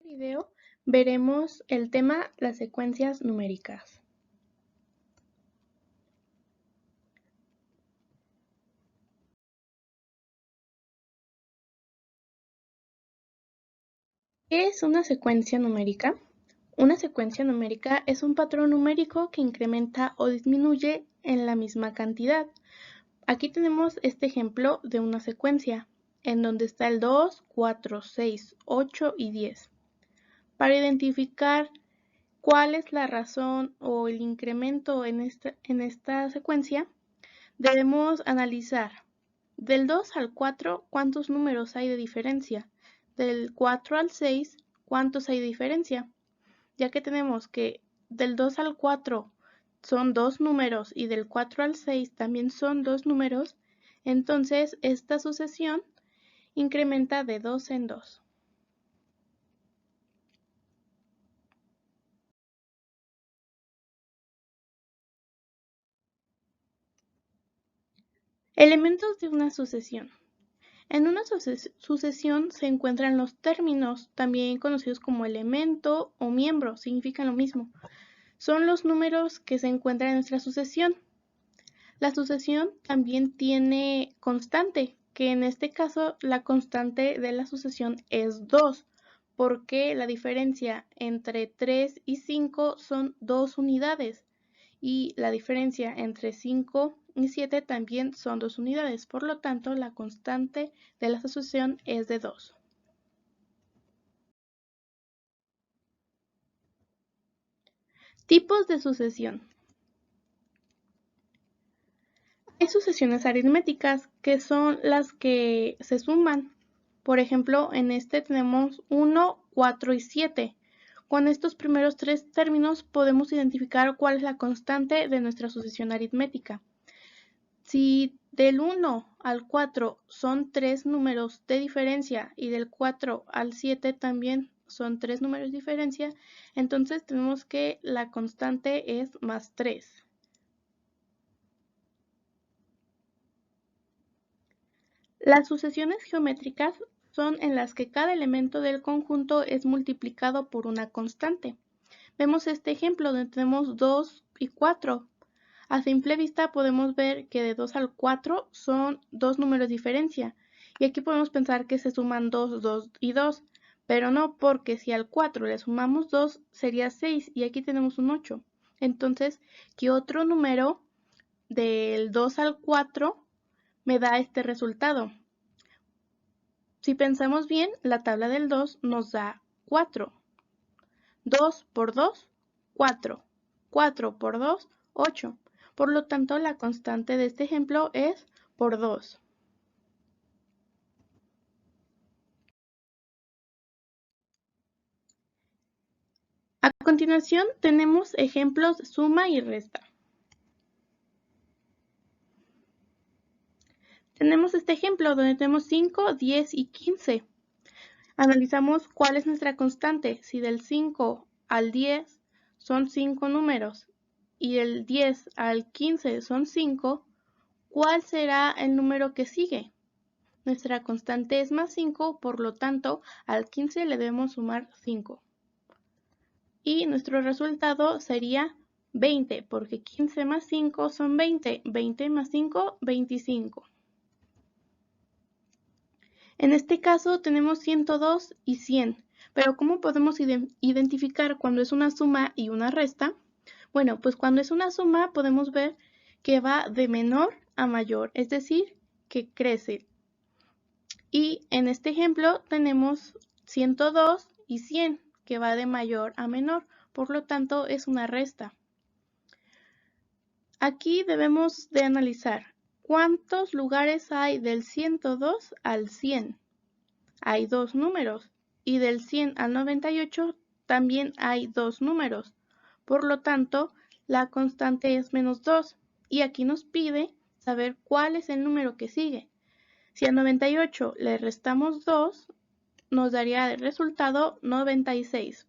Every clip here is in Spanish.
Video veremos el tema las secuencias numéricas. ¿Qué es una secuencia numérica? Una secuencia numérica es un patrón numérico que incrementa o disminuye en la misma cantidad. Aquí tenemos este ejemplo de una secuencia, en donde está el 2, 4, 6, 8 y 10. Para identificar cuál es la razón o el incremento en esta secuencia, debemos analizar del 2 al 4 cuántos números hay de diferencia, del 4 al 6 cuántos hay de diferencia, ya que tenemos que del 2 al 4 son dos números y del 4 al 6 también son dos números, entonces esta sucesión incrementa de 2 en 2. Elementos de una sucesión. En una sucesión se encuentran los términos, también conocidos como elemento o miembro, significan lo mismo. Son los números que se encuentran en nuestra sucesión. La sucesión también tiene constante, que en este caso la constante de la sucesión es 2, porque la diferencia entre 3 y 5 son 2 unidades y la diferencia entre 5 y 7 también son 2 unidades, por lo tanto la constante de la sucesión es de 2. Tipos de sucesión. Hay sucesiones aritméticas que son las que se suman. Por ejemplo, en este tenemos 1, 4 y 7. Con estos primeros tres términos podemos identificar cuál es la constante de nuestra sucesión aritmética. Si del 1 al 4 son 3 números de diferencia y del 4 al 7 también son 3 números de diferencia, entonces tenemos que la constante es más 3. Las sucesiones geométricas son en las que cada elemento del conjunto es multiplicado por una constante. Vemos este ejemplo donde tenemos 2 y 4. A simple vista podemos ver que de 2 al 4 son dos números de diferencia. Y aquí podemos pensar que se suman 2, 2 y 2. Pero no, porque si al 4 le sumamos 2 sería 6 y aquí tenemos un 8. Entonces, ¿qué otro número del 2 al 4 me da este resultado? Si pensamos bien, la tabla del 2 nos da 4. 2 por 2, 4. 4 por 2, 8. Por lo tanto, la constante de este ejemplo es por 2. A continuación, tenemos ejemplos de suma y resta. Tenemos este ejemplo donde tenemos 5, 10 y 15. Analizamos cuál es nuestra constante. Si del 5 al 10 son 5 números y del 10 al 15 son 5, ¿cuál será el número que sigue? Nuestra constante es más 5, por lo tanto, al 15 le debemos sumar 5. Y nuestro resultado sería 20, porque 15 más 5 son 20. 20 más 5, 25. En este caso tenemos 102 y 100. Pero ¿cómo podemos identificar cuando es una suma y una resta? Bueno, pues cuando es una suma podemos ver que va de menor a mayor, es decir, que crece. Y en este ejemplo tenemos 102 y 100, que va de mayor a menor, por lo tanto es una resta. Aquí debemos de analizar cuántos lugares hay del 102 al 100. Hay dos números y del 100 al 98 también hay dos números. Por lo tanto, la constante es menos 2 y aquí nos pide saber cuál es el número que sigue. Si a 98 le restamos 2, nos daría el resultado 96.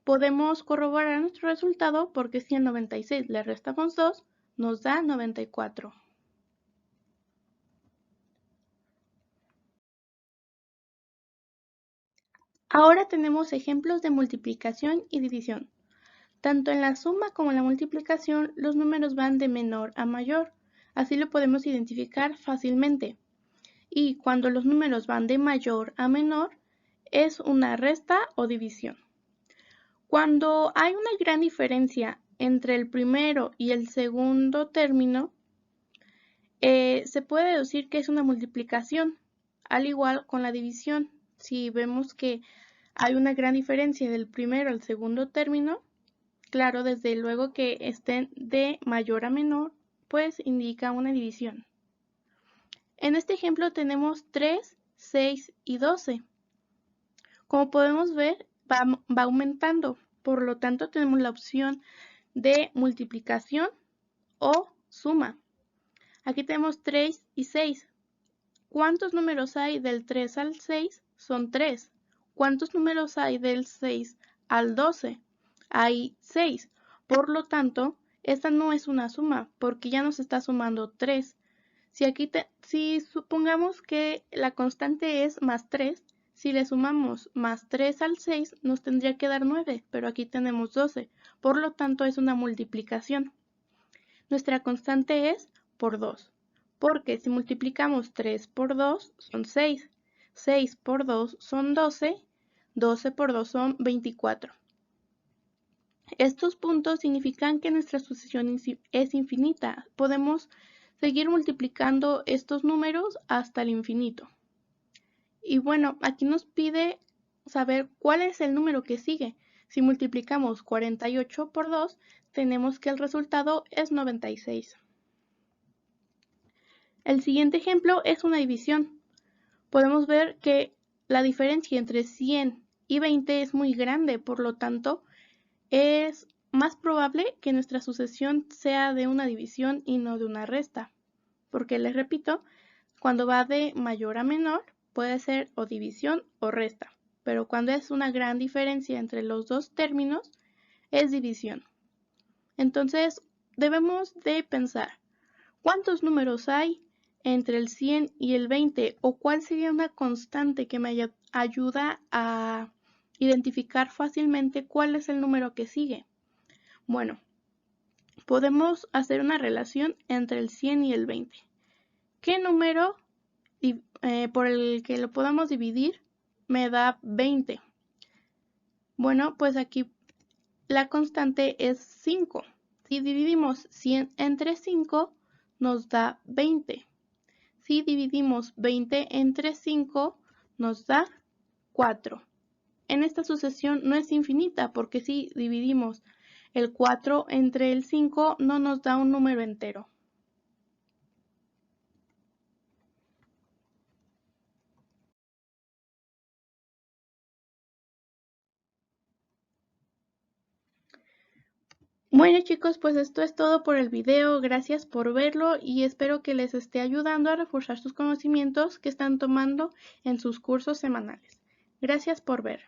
Podemos corroborar nuestro resultado porque si a 96 le restamos 2, nos da 94. Ahora tenemos ejemplos de multiplicación y división. Tanto en la suma como en la multiplicación, los números van de menor a mayor. Así lo podemos identificar fácilmente. Y cuando los números van de mayor a menor, es una resta o división. Cuando hay una gran diferencia entre el primero y el segundo término, se puede deducir que es una multiplicación, al igual con la división. Si vemos que hay una gran diferencia del primero al segundo término, claro, desde luego que estén de mayor a menor, pues indica una división. En este ejemplo tenemos 3, 6 y 12. Como podemos ver, va aumentando, por lo tanto tenemos la opción de multiplicación o suma. Aquí tenemos 3 y 6. ¿Cuántos números hay del 3 al 6? Son 3. ¿Cuántos números hay del 6 al 12? Hay 6. Por lo tanto, esta no es una suma, porque ya nos está sumando 3. Si supongamos que la constante es más 3, si le sumamos más 3 al 6, nos tendría que dar 9, pero aquí tenemos 12. Por lo tanto, es una multiplicación. Nuestra constante es por 2, porque si multiplicamos 3 por 2 son 6, 6 por 2 son 12, 12 por 2 son 24. Estos puntos significan que nuestra sucesión es infinita. Podemos seguir multiplicando estos números hasta el infinito. Y bueno, aquí nos pide saber cuál es el número que sigue. Si multiplicamos 48 por 2, tenemos que el resultado es 96. El siguiente ejemplo es una división. Podemos ver que la diferencia entre 100 y 20 es muy grande, por lo tanto, es más probable que nuestra sucesión sea de una división y no de una resta. Porque les repito, cuando va de mayor a menor, puede ser o división o resta. Pero cuando es una gran diferencia entre los dos términos, es división. Entonces, debemos de pensar, ¿cuántos números hay entre el 100 y el 20? ¿O cuál sería una constante que me ayuda a identificar fácilmente cuál es el número que sigue? Bueno, podemos hacer una relación entre el 100 y el 20. ¿Qué número por el que lo podamos dividir me da 20? Bueno, pues aquí la constante es 5. Si dividimos 100 entre 5, nos da 20. Si dividimos 20 entre 5, nos da 4. En esta sucesión no es infinita, porque si dividimos el 4 entre el 5, no nos da un número entero. Bueno chicos, pues esto es todo por el video. Gracias por verlo y espero que les esté ayudando a reforzar sus conocimientos que están tomando en sus cursos semanales. Gracias por ver.